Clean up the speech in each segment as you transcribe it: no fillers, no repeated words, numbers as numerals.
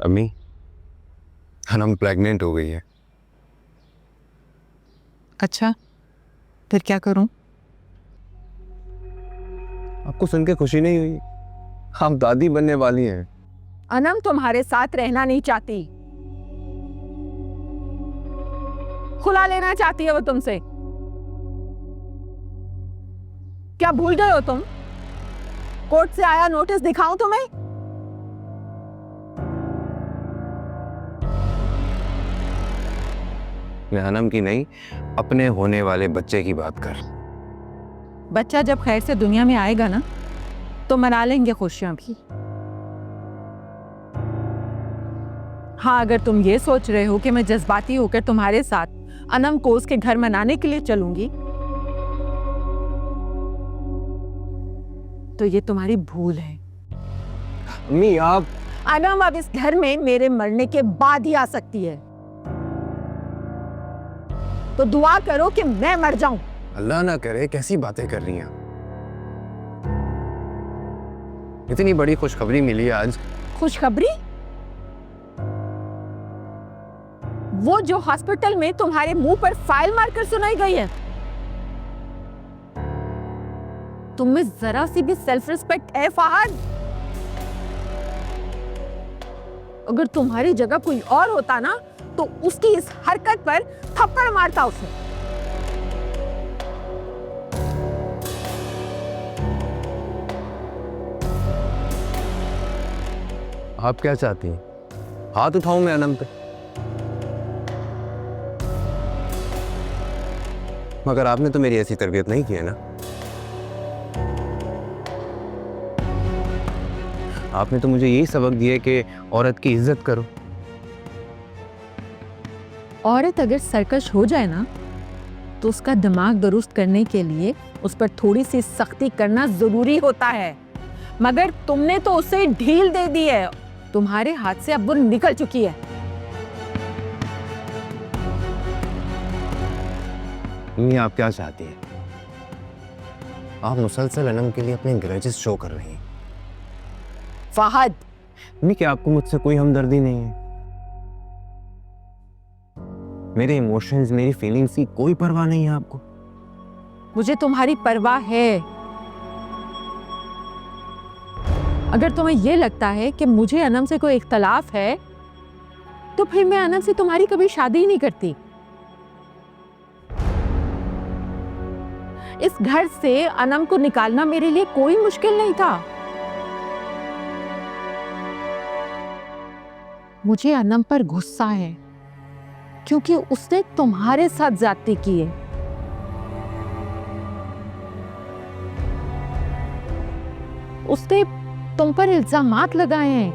अम्मी, अनम प्रेग्नेंट हो गई है। अच्छा, फिर क्या करूं? आपको सुन के खुशी नहीं हुई? आप दादी बनने वाली हैं। अनम तुम्हारे साथ रहना नहीं चाहती, खुला लेना चाहती है वो तुमसे। क्या भूल गए हो तुम? कोर्ट से आया नोटिस दिखाऊं तुम्हें? मैं अनम की नहीं, अपने होने वाले बच्चे की बात कर। बच्चा जब खैर से दुनिया में आएगा ना, तो मना लेंगे खुशियां भी। हाँ, अगर तुम ये सोच रहे हो कि मैं जज्बाती होकर तुम्हारे साथ अनम को उसके घर मनाने के लिए चलूंगी, तो ये तुम्हारी भूल है। अम्मी आप अनम अब इस घर में मेरे मरने के बाद ही आ सकती है, तो दुआ करो कि मैं मर जाऊं। अल्लाह ना करे, कैसी बातें कर रही हैं आप? इतनी बड़ी खुशखबरी मिली है आज। खुशखबरी? वो जो हॉस्पिटल में तुम्हारे मुंह पर फाइल मारकर सुनाई गई है। तुम में जरा सी भी सेल्फ रिस्पेक्ट है फहद? अगर तुम्हारी जगह कोई और होता ना, तो उसकी इस हरकत पर थप्पड़ मारता उसे। आप क्या चाहती हैं? हाथ उठाऊं मैं अनम पे? मगर आपने तो मेरी ऐसी तरबियत नहीं की है ना। आपने तो मुझे यही सबक दिया कि औरत की इज्जत करो। औरत अगर सरकश हो जाए ना, तो उसका दिमाग दुरुस्त करने के लिए उस पर थोड़ी सी सख्ती करना जरूरी होता है। मगर तुमने तो उसे ढील दे दी है। तुम्हारे हाथ से अब वो निकल चुकी है। अम्मी आप क्या चाहती हैं? आप मुसलसल अनम के लिए अपने ग्रजेस शो कर रही हैं। फहद, अम्मी क्या आपको मुझसे कोई हमदर्दी नहीं है? मेरे इमोशंस, मेरी फीलिंग्स की कोई परवाह नहीं है आपको? मुझे तुम्हारी परवाह है। अगर तुम्हें यह लगता है कि मुझे अनम से कोई इख्तलाफ है, तो फिर मैं अनम से तुम्हारी कभी शादी ही नहीं करती। इस घर से अनम को निकालना मेरे लिए कोई मुश्किल नहीं था। मुझे अनम पर गुस्सा है, क्योंकि उसने तुम्हारे साथ ज्यादती की है। उसने तुम पर इल्जामात लगाए हैं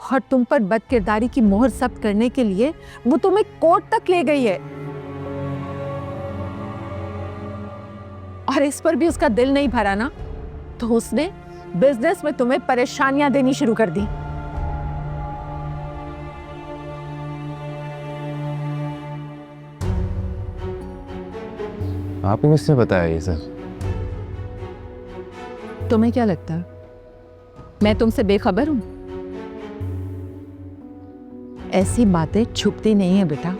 और तुम पर बदकिरदारी की मोहर जब्त करने के लिए वो तुम्हें कोर्ट तक ले गई है। और इस पर भी उसका दिल नहीं भरा ना, तो उसने बिजनेस में तुम्हें परेशानियां देनी शुरू कर दी। आपको किसने बताया ये सब? तुम्हें क्या लगता है मैं तुमसे बेखबर हूं? ऐसी बातें छुपती नहीं है बेटा।